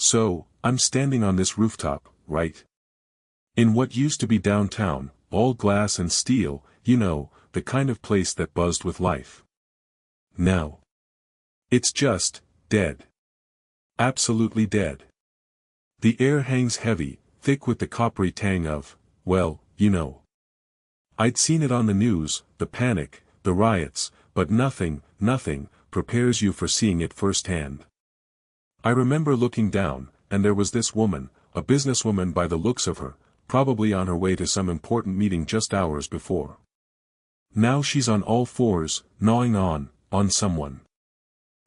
So, I'm standing on this rooftop, right? In what used to be downtown, all glass and steel, you know, the kind of place that buzzed with life. Now, it's just dead. Absolutely dead. The air hangs heavy, thick with the coppery tang of, well, you know. I'd seen it on the news, the panic, the riots, but nothing prepares you for seeing it firsthand. I remember looking down, and there was this woman, a businesswoman by the looks of her, probably on her way to some important meeting just hours before. Now she's on all fours, gnawing on someone.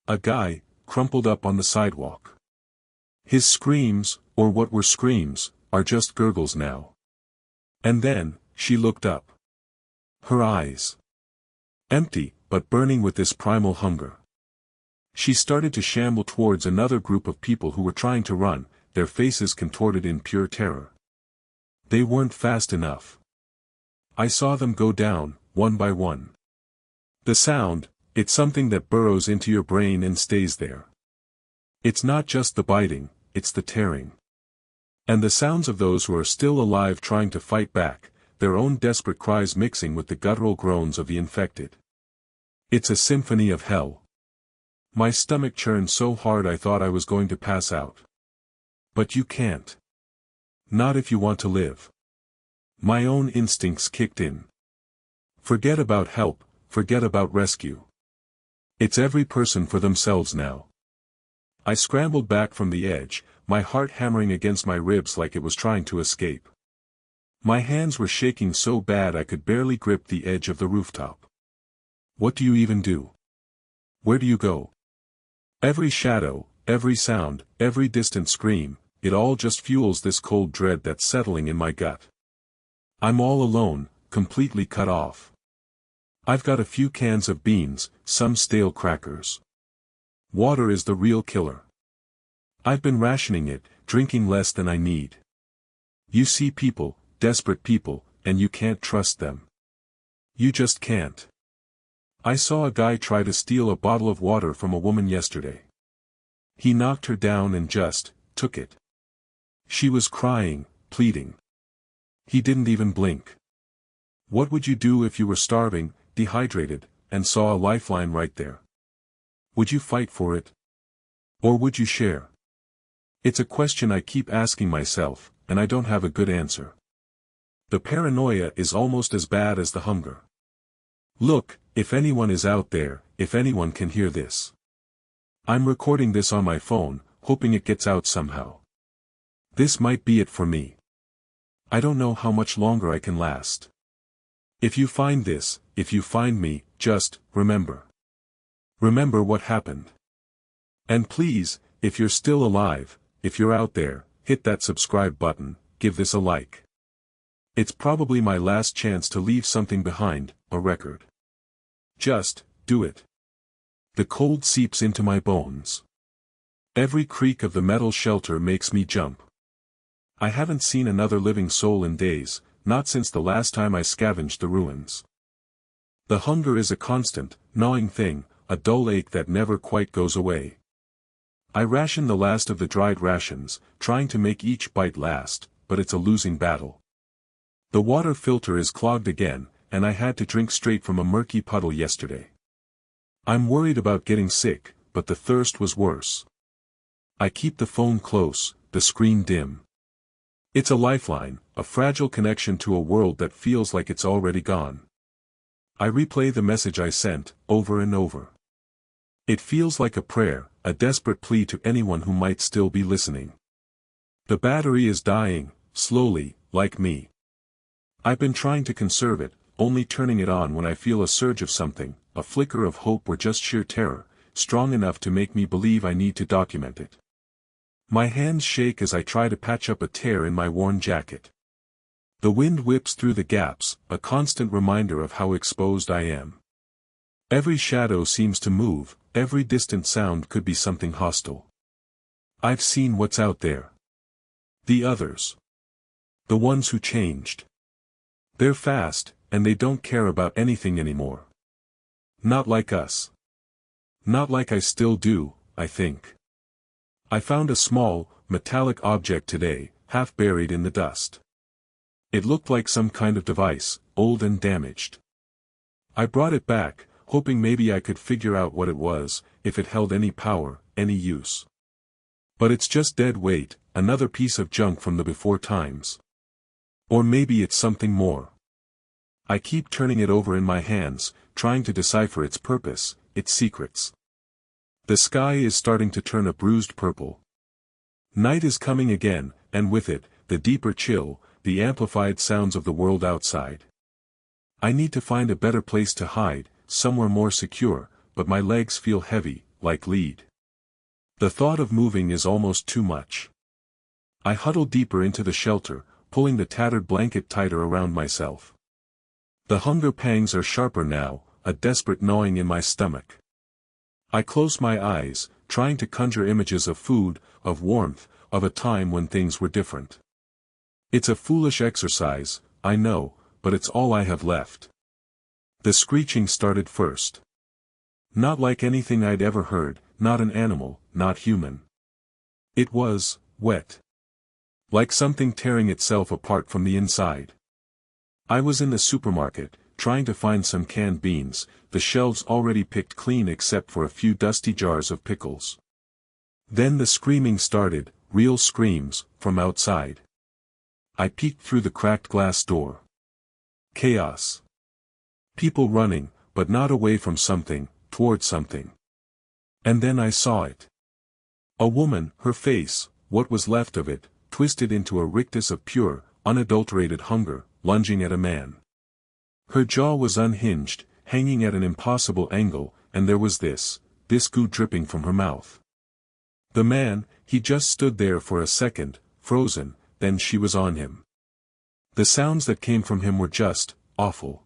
A guy, crumpled up on the sidewalk. His screams, or what were screams, are just gurgles now. And then, she looked up. Her eyes. Empty, but burning with this primal hunger. She started to shamble towards another group of people who were trying to run, their faces contorted in pure terror. They weren't fast enough. I saw them go down, one by one. The sound, it's something that burrows into your brain and stays there. It's not just the biting, it's the tearing. And the sounds of those who are still alive trying to fight back, their own desperate cries mixing with the guttural groans of the infected. It's a symphony of hell. My stomach churned so hard I thought I was going to pass out. But you can't. Not if you want to live. My own instincts kicked in. Forget about help, forget about rescue. It's every person for themselves now. I scrambled back from the edge, my heart hammering against my ribs like it was trying to escape. My hands were shaking so bad I could barely grip the edge of the rooftop. What do you even do? Where do you go? Every shadow, every sound, every distant scream, it all just fuels this cold dread that's settling in my gut. I'm all alone, completely cut off. I've got a few cans of beans, some stale crackers. Water is the real killer. I've been rationing it, drinking less than I need. You see people, desperate people, and you can't trust them. You just can't. I saw a guy try to steal a bottle of water from a woman yesterday. He knocked her down and just took it. She was crying, pleading. He didn't even blink. What would you do if you were starving, dehydrated, and saw a lifeline right there? Would you fight for it? Or would you share? It's a question I keep asking myself, and I don't have a good answer. The paranoia is almost as bad as the hunger. Look, if anyone is out there, if anyone can hear this. I'm recording this on my phone, hoping it gets out somehow. This might be it for me. I don't know how much longer I can last. If you find this, if you find me, just remember. Remember what happened. And please, if you're still alive, if you're out there, hit that subscribe button, give this a like. It's probably my last chance to leave something behind, a record. Just do it. The cold seeps into my bones. Every creak of the metal shelter makes me jump. I haven't seen another living soul in days, not since the last time I scavenged the ruins. The hunger is a constant, gnawing thing, a dull ache that never quite goes away. I ration the last of the dried rations, trying to make each bite last, but it's a losing battle. The water filter is clogged again, and I had to drink straight from a murky puddle yesterday. I'm worried about getting sick, but the thirst was worse. I keep the phone close, the screen dim. It's a lifeline, a fragile connection to a world that feels like it's already gone. I replay the message I sent, over and over. It feels like a prayer, a desperate plea to anyone who might still be listening. The battery is dying, slowly, like me. I've been trying to conserve it, only turning it on when I feel a surge of something, a flicker of hope or just sheer terror, strong enough to make me believe I need to document it. My hands shake as I try to patch up a tear in my worn jacket. The wind whips through the gaps, a constant reminder of how exposed I am. Every shadow seems to move, every distant sound could be something hostile. I've seen what's out there. The others. The ones who changed. They're fast, and they don't care about anything anymore. Not like us. Not like I still do, I think. I found a small, metallic object today, half buried in the dust. It looked like some kind of device, old and damaged. I brought it back, hoping maybe I could figure out what it was, if it held any power, any use. But it's just dead weight, another piece of junk from the before times. Or maybe it's something more. I keep turning it over in my hands, trying to decipher its purpose, its secrets. The sky is starting to turn a bruised purple. Night is coming again, and with it, the deeper chill, the amplified sounds of the world outside. I need to find a better place to hide, somewhere more secure, but my legs feel heavy, like lead. The thought of moving is almost too much. I huddle deeper into the shelter, pulling the tattered blanket tighter around myself. The hunger pangs are sharper now, a desperate gnawing in my stomach. I close my eyes, trying to conjure images of food, of warmth, of a time when things were different. It's a foolish exercise, I know, but it's all I have left. The screeching started first. Not like anything I'd ever heard, not an animal, not human. It was wet. Like something tearing itself apart from the inside. I was in the supermarket, trying to find some canned beans, the shelves already picked clean except for a few dusty jars of pickles. Then the screaming started, real screams, from outside. I peeked through the cracked glass door. Chaos. People running, but not away from something, toward something. And then I saw it. A woman, her face, what was left of it, twisted into a rictus of pure, unadulterated hunger, lunging at a man. Her jaw was unhinged, hanging at an impossible angle, and there was this goo dripping from her mouth. The man, he just stood there for a second, frozen, then she was on him. The sounds that came from him were just awful.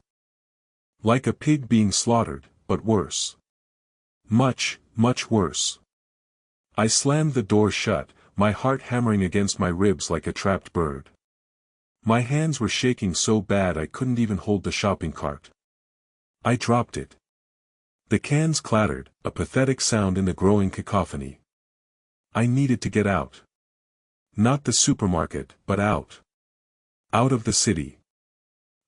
Like a pig being slaughtered, but worse. Much, much worse. I slammed the door shut, my heart hammering against my ribs like a trapped bird. My hands were shaking so bad I couldn't even hold the shopping cart. I dropped it. The cans clattered, a pathetic sound in the growing cacophony. I needed to get out. Not the supermarket, but out. Out of the city.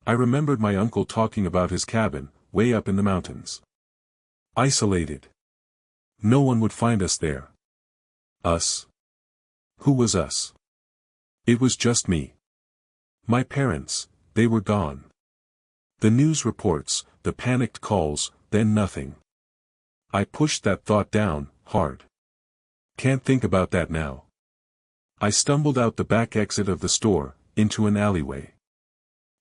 I remembered my uncle talking about his cabin, way up in the mountains. Isolated. No one would find us there. Us? Who was us? It was just me. My parents, they were gone. The news reports, the panicked calls, then nothing. I pushed that thought down, hard. Can't think about that now. I stumbled out the back exit of the store, into an alleyway.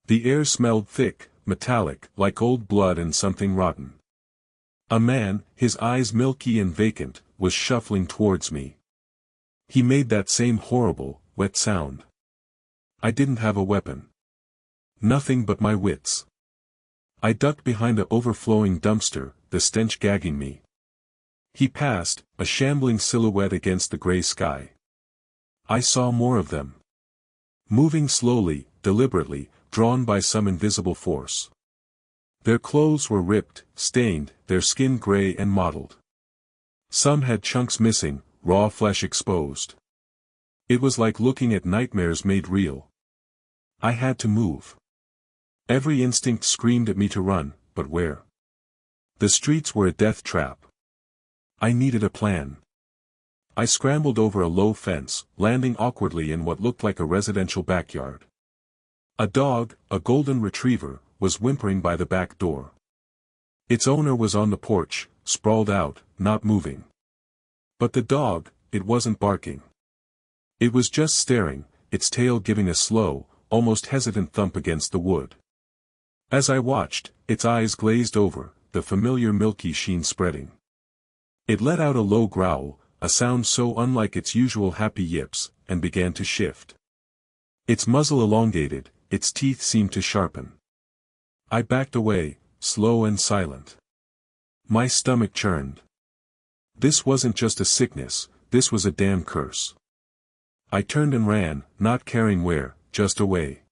The air smelled thick, metallic, like old blood and something rotten. A man, his eyes milky and vacant, was shuffling towards me. He made that same horrible, wet sound. I didn't have a weapon. Nothing but my wits. I ducked behind a overflowing dumpster, the stench gagging me. He passed, a shambling silhouette against the gray sky. I saw more of them. Moving slowly, deliberately, drawn by some invisible force. Their clothes were ripped, stained, their skin gray and mottled. Some had chunks missing, raw flesh exposed. It was like looking at nightmares made real. I had to move. Every instinct screamed at me to run, but where? The streets were a death trap. I needed a plan. I scrambled over a low fence, landing awkwardly in what looked like a residential backyard. A dog, a golden retriever, was whimpering by the back door. Its owner was on the porch, sprawled out, not moving. But the dog, it wasn't barking. It was just staring, its tail giving a slow, almost hesitant thump against the wood. As I watched, its eyes glazed over, the familiar milky sheen spreading. It let out a low growl, a sound so unlike its usual happy yips, and began to shift. Its muzzle elongated, its teeth seemed to sharpen. I backed away, slow and silent. My stomach churned. This wasn't just a sickness, this was a damn curse. I turned and ran, not caring where, just away.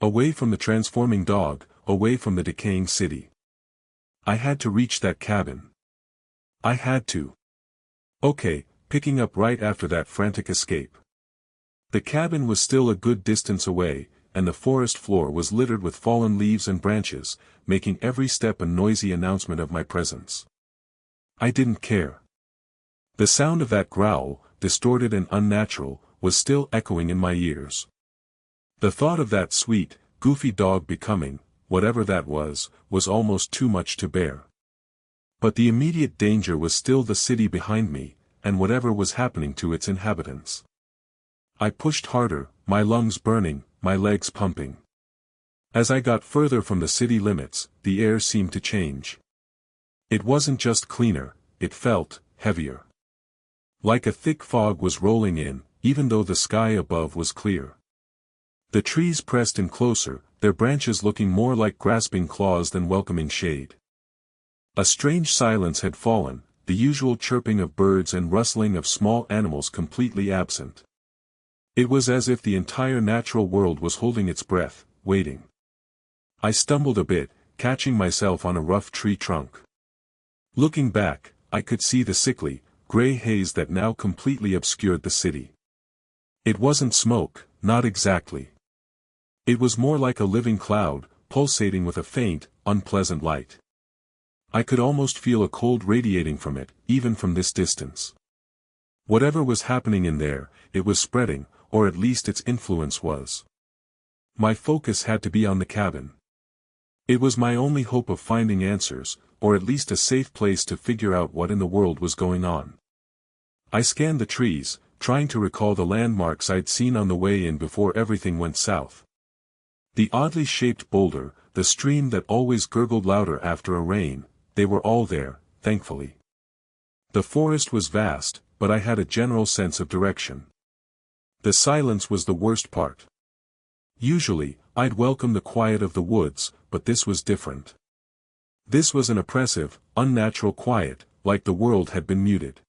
Away from the transforming dog, away from the decaying city. I had to reach that cabin. I had to. Okay, picking up right after that frantic escape. The cabin was still a good distance away, and the forest floor was littered with fallen leaves and branches, making every step a noisy announcement of my presence. I didn't care. The sound of that growl, distorted and unnatural, was still echoing in my ears. The thought of that sweet, goofy dog becoming, whatever that was almost too much to bear. But the immediate danger was still the city behind me, and whatever was happening to its inhabitants. I pushed harder, my lungs burning, my legs pumping. As I got further from the city limits, the air seemed to change. It wasn't just cleaner, it felt heavier. Like a thick fog was rolling in, even though the sky above was clear. The trees pressed in closer, their branches looking more like grasping claws than welcoming shade. A strange silence had fallen, the usual chirping of birds and rustling of small animals completely absent. It was as if the entire natural world was holding its breath, waiting. I stumbled a bit, catching myself on a rough tree trunk. Looking back, I could see the sickly, gray haze that now completely obscured the city. It wasn't smoke, not exactly. It was more like a living cloud, pulsating with a faint, unpleasant light. I could almost feel a cold radiating from it, even from this distance. Whatever was happening in there, it was spreading, or at least its influence was. My focus had to be on the cabin. It was my only hope of finding answers, or at least a safe place to figure out what in the world was going on. I scanned the trees, trying to recall the landmarks I'd seen on the way in before everything went south. The oddly shaped boulder, the stream that always gurgled louder after a rain, they were all there, thankfully. The forest was vast, but I had a general sense of direction. The silence was the worst part. Usually, I'd welcome the quiet of the woods, but this was different. This was an oppressive, unnatural quiet, like the world had been muted.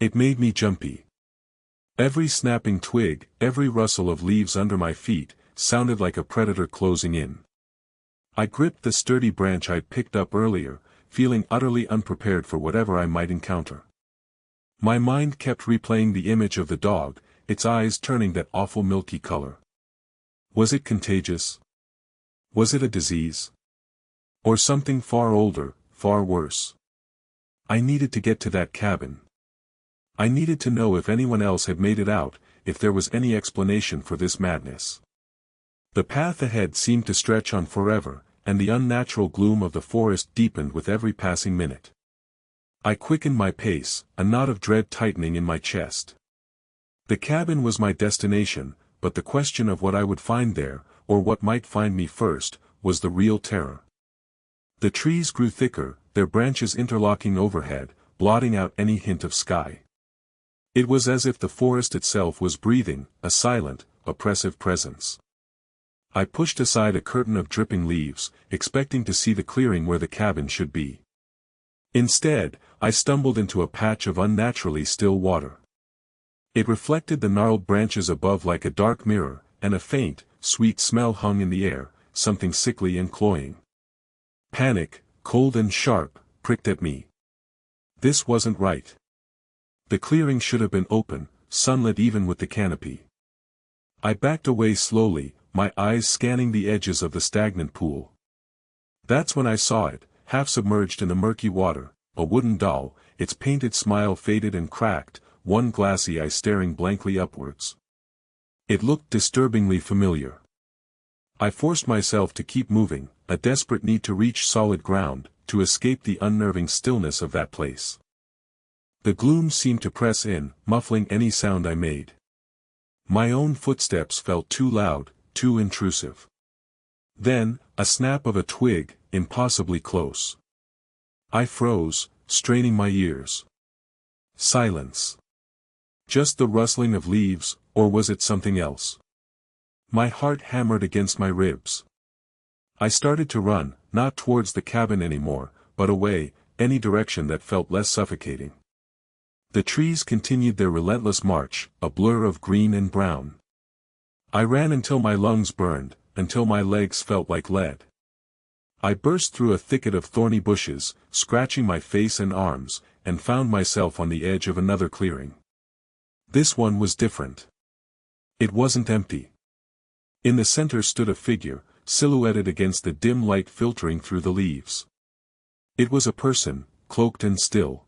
It made me jumpy. Every snapping twig, every rustle of leaves under my feet, sounded like a predator closing in. I gripped the sturdy branch I'd picked up earlier, feeling utterly unprepared for whatever I might encounter. My mind kept replaying the image of the dog, its eyes turning that awful milky color. Was it contagious? Was it a disease? Or something far older, far worse? I needed to get to that cabin. I needed to know if anyone else had made it out, if there was any explanation for this madness. The path ahead seemed to stretch on forever, and the unnatural gloom of the forest deepened with every passing minute. I quickened my pace, a knot of dread tightening in my chest. The cabin was my destination, but the question of what I would find there, or what might find me first, was the real terror. The trees grew thicker, their branches interlocking overhead, blotting out any hint of sky. It was as if the forest itself was breathing, a silent, oppressive presence. I pushed aside a curtain of dripping leaves, expecting to see the clearing where the cabin should be. Instead, I stumbled into a patch of unnaturally still water. It reflected the gnarled branches above like a dark mirror, and a faint, sweet smell hung in the air, something sickly and cloying. Panic, cold and sharp, pricked at me. This wasn't right. The clearing should have been open, sunlit even with the canopy. I backed away slowly, my eyes scanning the edges of the stagnant pool. That's when I saw it, half submerged in the murky water, a wooden doll, its painted smile faded and cracked, one glassy eye staring blankly upwards. It looked disturbingly familiar. I forced myself to keep moving, a desperate need to reach solid ground, to escape the unnerving stillness of that place. The gloom seemed to press in, muffling any sound I made. My own footsteps felt too loud, too intrusive. Then, a snap of a twig, impossibly close. I froze, straining my ears. Silence. Just the rustling of leaves, or was it something else? My heart hammered against my ribs. I started to run, not towards the cabin anymore, but away, any direction that felt less suffocating. The trees continued their relentless march, a blur of green and brown. I ran until my lungs burned, until my legs felt like lead. I burst through a thicket of thorny bushes, scratching my face and arms, and found myself on the edge of another clearing. This one was different. It wasn't empty. In the center stood a figure, silhouetted against the dim light filtering through the leaves. It was a person, cloaked and still.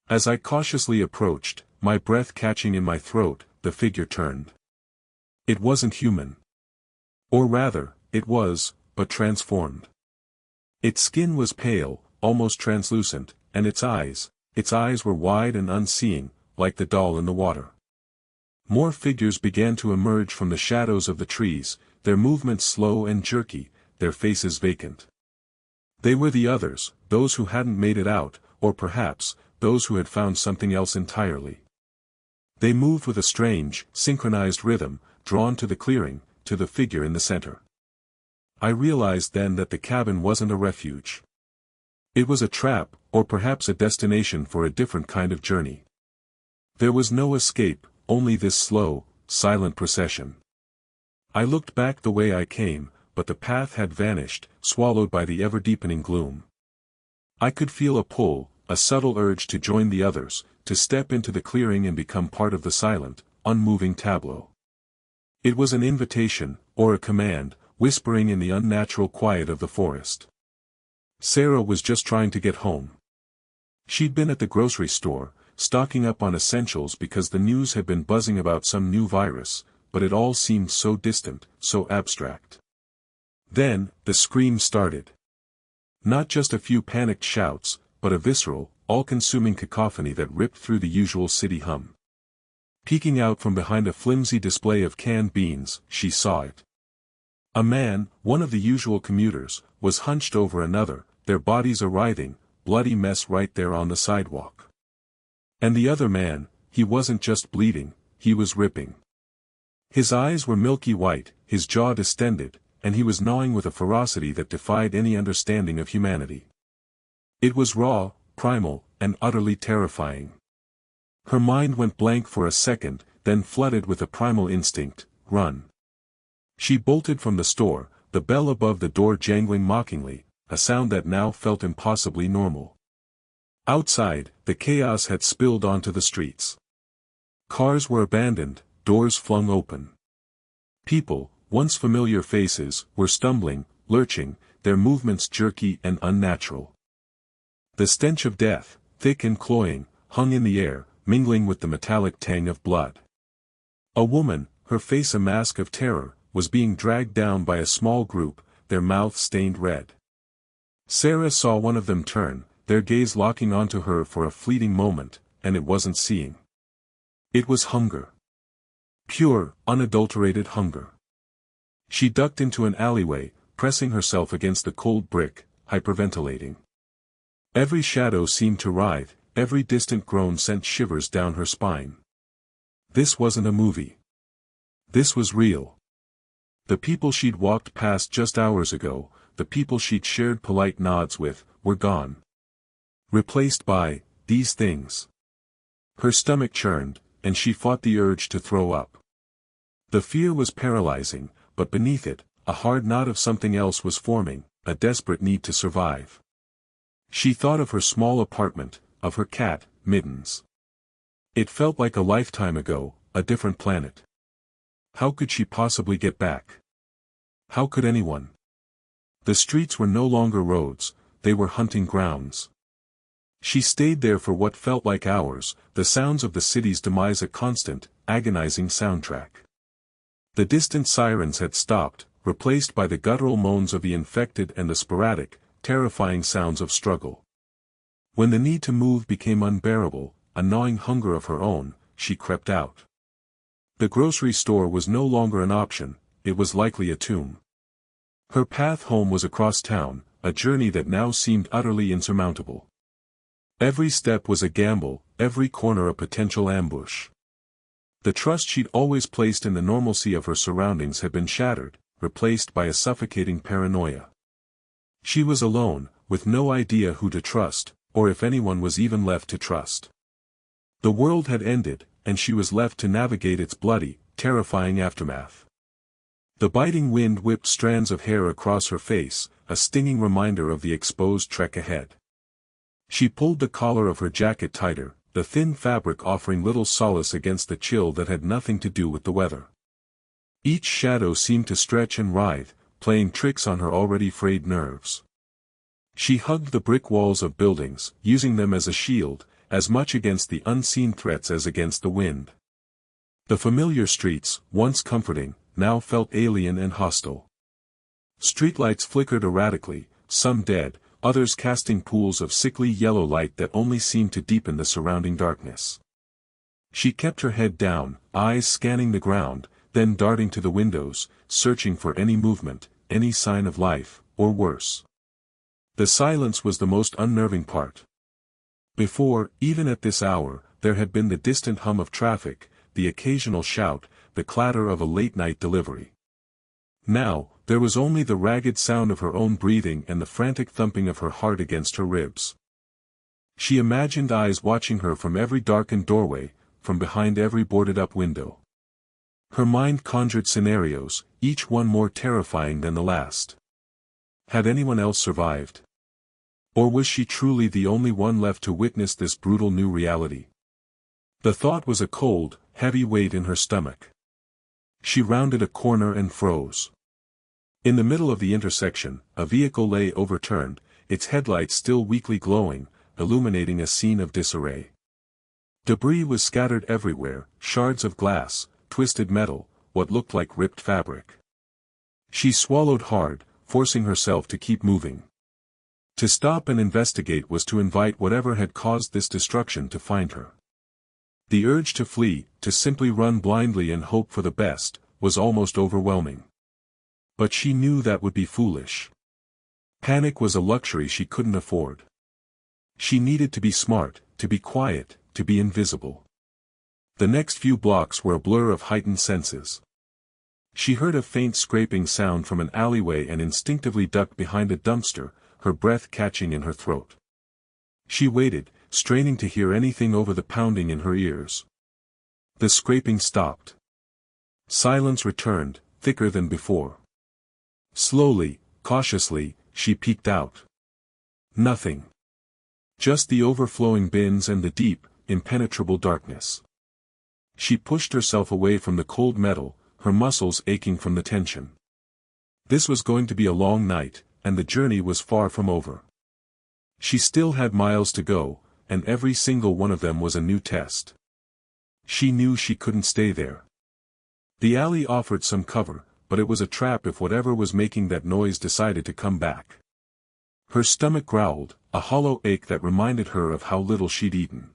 As I cautiously approached, my breath catching in my throat, the figure turned. It wasn't human. Or rather, it was, but transformed. Its skin was pale, almost translucent, and its eyes were wide and unseeing, like the doll in the water. More figures began to emerge from the shadows of the trees, their movements slow and jerky, their faces vacant. They were the others, those who hadn't made it out, or perhaps, those who had found something else entirely. They moved with a strange, synchronized rhythm, drawn to the clearing, to the figure in the center. I realized then that the cabin wasn't a refuge. It was a trap, or perhaps a destination for a different kind of journey. There was no escape, only this slow, silent procession. I looked back the way I came, but the path had vanished, swallowed by the ever-deepening gloom. I could feel a pull, a subtle urge to join the others, to step into the clearing and become part of the silent, unmoving tableau. It was an invitation, or a command, whispering in the unnatural quiet of the forest. Sarah was just trying to get home. She'd been at the grocery store, stocking up on essentials because the news had been buzzing about some new virus, but it all seemed so distant, so abstract. Then, the scream started. Not just a few panicked shouts, but a visceral, all-consuming cacophony that ripped through the usual city hum. Peeking out from behind a flimsy display of canned beans, she saw it. A man, one of the usual commuters, was hunched over another, their bodies a writhing, bloody mess right there on the sidewalk. And the other man, he wasn't just bleeding, he was ripping. His eyes were milky white, his jaw distended, and he was gnawing with a ferocity that defied any understanding of humanity. It was raw, primal, and utterly terrifying. Her mind went blank for a second, then flooded with a primal instinct: run. She bolted from the store, the bell above the door jangling mockingly, a sound that now felt impossibly normal. Outside, the chaos had spilled onto the streets. Cars were abandoned, doors flung open. People, once familiar faces, were stumbling, lurching, their movements jerky and unnatural. The stench of death, thick and cloying, hung in the air, mingling with the metallic tang of blood. A woman, her face a mask of terror, was being dragged down by a small group, their mouths stained red. Sarah saw one of them turn, their gaze locking onto her for a fleeting moment, and it wasn't seeing. It was hunger. Pure, unadulterated hunger. She ducked into an alleyway, pressing herself against the cold brick, hyperventilating. Every shadow seemed to writhe, every distant groan sent shivers down her spine. This wasn't a movie. This was real. The people she'd walked past just hours ago, the people she'd shared polite nods with, were gone. Replaced by these things. Her stomach churned, and she fought the urge to throw up. The fear was paralyzing, but beneath it, a hard knot of something else was forming, a desperate need to survive. She thought of her small apartment, of her cat, Mittens. It felt like a lifetime ago, a different planet. How could she possibly get back? How could anyone? The streets were no longer roads, they were hunting grounds. She stayed there for what felt like hours, the sounds of the city's demise a constant, agonizing soundtrack. The distant sirens had stopped, replaced by the guttural moans of the infected and the sporadic, terrifying sounds of struggle. When the need to move became unbearable, a gnawing hunger of her own, she crept out. The grocery store was no longer an option, it was likely a tomb. Her path home was across town, a journey that now seemed utterly insurmountable. Every step was a gamble, every corner a potential ambush. The trust she'd always placed in the normalcy of her surroundings had been shattered, replaced by a suffocating paranoia. She was alone, with no idea who to trust, or if anyone was even left to trust. The world had ended, and she was left to navigate its bloody, terrifying aftermath. The biting wind whipped strands of hair across her face, a stinging reminder of the exposed trek ahead. She pulled the collar of her jacket tighter, the thin fabric offering little solace against the chill that had nothing to do with the weather. Each shadow seemed to stretch and writhe, playing tricks on her already frayed nerves. She hugged the brick walls of buildings, using them as a shield, as much against the unseen threats as against the wind. The familiar streets, once comforting, now felt alien and hostile. Streetlights flickered erratically, some dead, others casting pools of sickly yellow light that only seemed to deepen the surrounding darkness. She kept her head down, eyes scanning the ground, then darting to the windows, searching for any movement, any sign of life, or worse. The silence was the most unnerving part. Before, even at this hour, there had been the distant hum of traffic, the occasional shout, the clatter of a late-night delivery. Now, there was only the ragged sound of her own breathing and the frantic thumping of her heart against her ribs. She imagined eyes watching her from every darkened doorway, from behind every boarded-up window. Her mind conjured scenarios, each one more terrifying than the last. Had anyone else survived? Or was she truly the only one left to witness this brutal new reality? The thought was a cold, heavy weight in her stomach. She rounded a corner and froze. In the middle of the intersection, a vehicle lay overturned, its headlights still weakly glowing, illuminating a scene of disarray. Debris was scattered everywhere, shards of glass, twisted metal, what looked like ripped fabric. She swallowed hard, forcing herself to keep moving. To stop and investigate was to invite whatever had caused this destruction to find her. The urge to flee, to simply run blindly and hope for the best, was almost overwhelming. But she knew that would be foolish. Panic was a luxury she couldn't afford. She needed to be smart, to be quiet, to be invisible. The next few blocks were a blur of heightened senses. She heard a faint scraping sound from an alleyway and instinctively ducked behind a dumpster, her breath catching in her throat. She waited, straining to hear anything over the pounding in her ears. The scraping stopped. Silence returned, thicker than before. Slowly, cautiously, she peeked out. Nothing. Just the overflowing bins and the deep, impenetrable darkness. She pushed herself away from the cold metal, her muscles aching from the tension. This was going to be a long night, and the journey was far from over. She still had miles to go, and every single one of them was a new test. She knew she couldn't stay there. The alley offered some cover, but it was a trap if whatever was making that noise decided to come back. Her stomach growled, a hollow ache that reminded her of how little she'd eaten.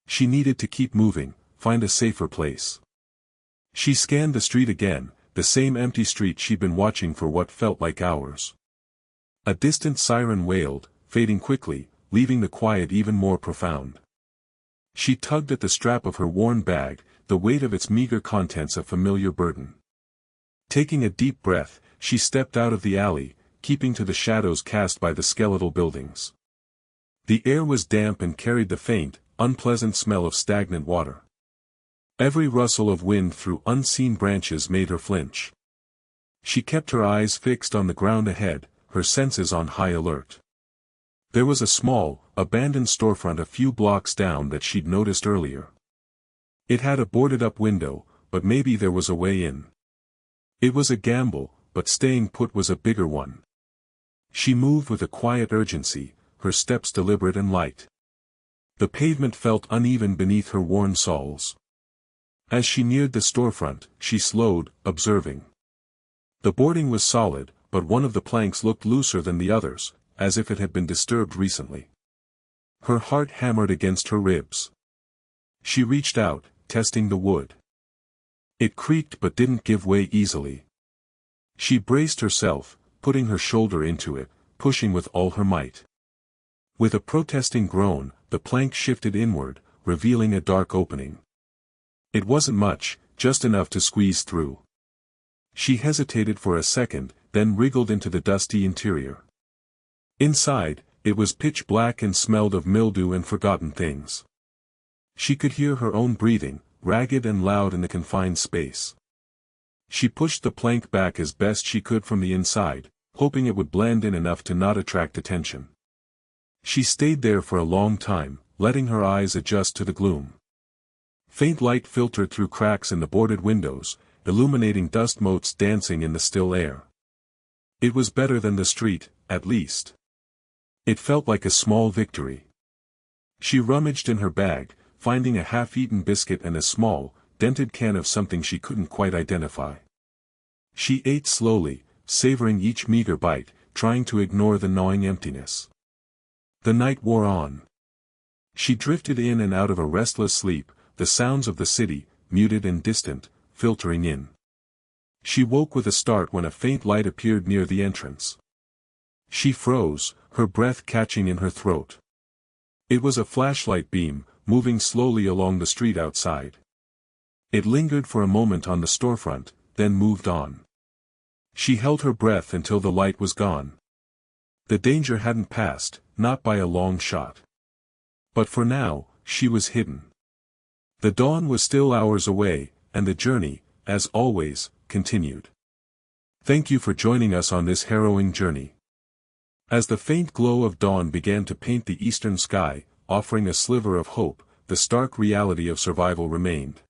She needed to keep moving, find a safer place. She scanned the street again, the same empty street she'd been watching for what felt like hours. A distant siren wailed, fading quickly, leaving the quiet even more profound. She tugged at the strap of her worn bag, the weight of its meager contents a familiar burden. Taking a deep breath, she stepped out of the alley, keeping to the shadows cast by the skeletal buildings. The air was damp and carried the faint, unpleasant smell of stagnant water. Every rustle of wind through unseen branches made her flinch. She kept her eyes fixed on the ground ahead, her senses on high alert. There was a small, abandoned storefront a few blocks down that she'd noticed earlier. It had a boarded-up window, but maybe there was a way in. It was a gamble, but staying put was a bigger one. She moved with a quiet urgency, her steps deliberate and light. The pavement felt uneven beneath her worn soles. As she neared the storefront, she slowed, observing. The boarding was solid, but one of the planks looked looser than the others, as if it had been disturbed recently. Her heart hammered against her ribs. She reached out, testing the wood. It creaked but didn't give way easily. She braced herself, putting her shoulder into it, pushing with all her might. With a protesting groan, the plank shifted inward, revealing a dark opening. It wasn't much, just enough to squeeze through. She hesitated for a second, then wriggled into the dusty interior. Inside, it was pitch black and smelled of mildew and forgotten things. She could hear her own breathing, ragged and loud in the confined space. She pushed the plank back as best she could from the inside, hoping it would blend in enough to not attract attention. She stayed there for a long time, letting her eyes adjust to the gloom. Faint light filtered through cracks in the boarded windows, illuminating dust motes dancing in the still air. It was better than the street, at least. It felt like a small victory. She rummaged in her bag, finding a half-eaten biscuit and a small, dented can of something she couldn't quite identify. She ate slowly, savoring each meager bite, trying to ignore the gnawing emptiness. The night wore on. She drifted in and out of a restless sleep, the sounds of the city, muted and distant, filtering in. She woke with a start when a faint light appeared near the entrance. She froze, her breath catching in her throat. It was a flashlight beam, moving slowly along the street outside. It lingered for a moment on the storefront, then moved on. She held her breath until the light was gone. The danger hadn't passed, not by a long shot. But for now, she was hidden. The dawn was still hours away, and the journey, as always, continued. Thank you for joining us on this harrowing journey. As the faint glow of dawn began to paint the eastern sky, offering a sliver of hope, the stark reality of survival remained.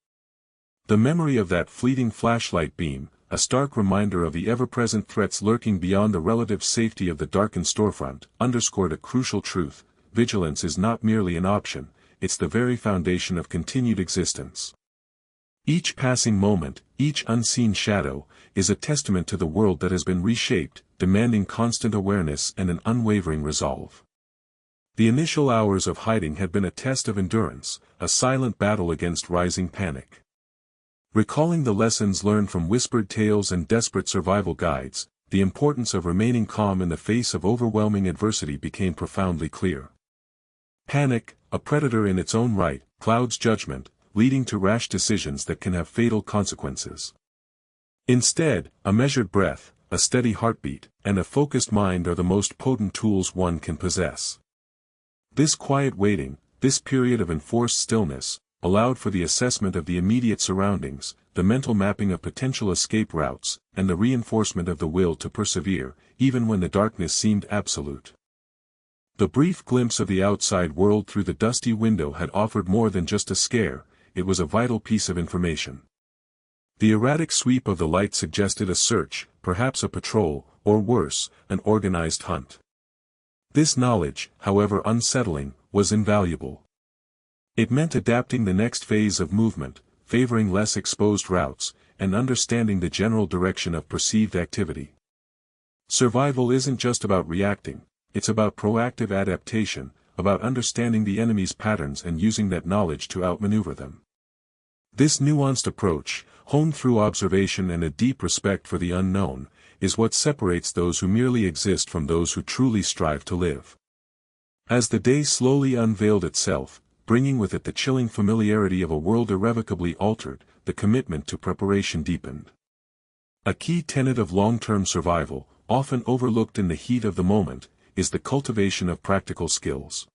The memory of that fleeting flashlight beam, a stark reminder of the ever-present threats lurking beyond the relative safety of the darkened storefront, underscored a crucial truth: vigilance is not merely an option, it's the very foundation of continued existence. Each passing moment, each unseen shadow, is a testament to the world that has been reshaped, demanding constant awareness and an unwavering resolve. The initial hours of hiding had been a test of endurance, a silent battle against rising panic. Recalling the lessons learned from whispered tales and desperate survival guides, the importance of remaining calm in the face of overwhelming adversity became profoundly clear. Panic, a predator in its own right, clouds judgment, leading to rash decisions that can have fatal consequences. Instead, a measured breath, a steady heartbeat, and a focused mind are the most potent tools one can possess. This quiet waiting, this period of enforced stillness, allowed for the assessment of the immediate surroundings, the mental mapping of potential escape routes, and the reinforcement of the will to persevere, even when the darkness seemed absolute. The brief glimpse of the outside world through the dusty window had offered more than just a scare, it was a vital piece of information. The erratic sweep of the light suggested a search, perhaps a patrol, or worse, an organized hunt. This knowledge, however unsettling, was invaluable. It meant adapting the next phase of movement, favoring less exposed routes, and understanding the general direction of perceived activity. Survival isn't just about reacting, it's about proactive adaptation, about understanding the enemy's patterns and using that knowledge to outmaneuver them. This nuanced approach, honed through observation and a deep respect for the unknown, is what separates those who merely exist from those who truly strive to live. As the day slowly unveiled itself, bringing with it the chilling familiarity of a world irrevocably altered, the commitment to preparation deepened. A key tenet of long-term survival, often overlooked in the heat of the moment, is the cultivation of practical skills.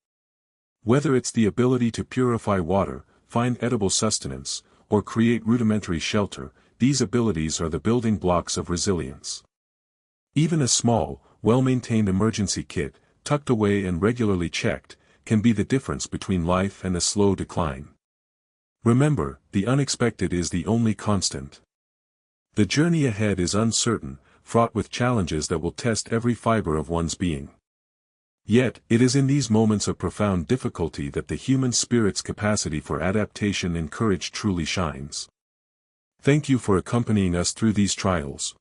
Whether it's the ability to purify water, find edible sustenance, or create rudimentary shelter, these abilities are the building blocks of resilience. Even a small, well-maintained emergency kit, tucked away and regularly checked, can be the difference between life and a slow decline. Remember, the unexpected is the only constant. The journey ahead is uncertain, fraught with challenges that will test every fiber of one's being. Yet, it is in these moments of profound difficulty that the human spirit's capacity for adaptation and courage truly shines. Thank you for accompanying us through these trials.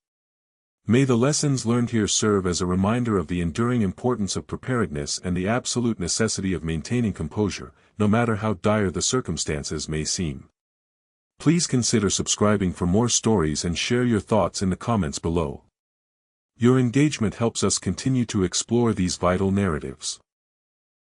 May the lessons learned here serve as a reminder of the enduring importance of preparedness and the absolute necessity of maintaining composure, no matter how dire the circumstances may seem. Please consider subscribing for more stories and share your thoughts in the comments below. Your engagement helps us continue to explore these vital narratives.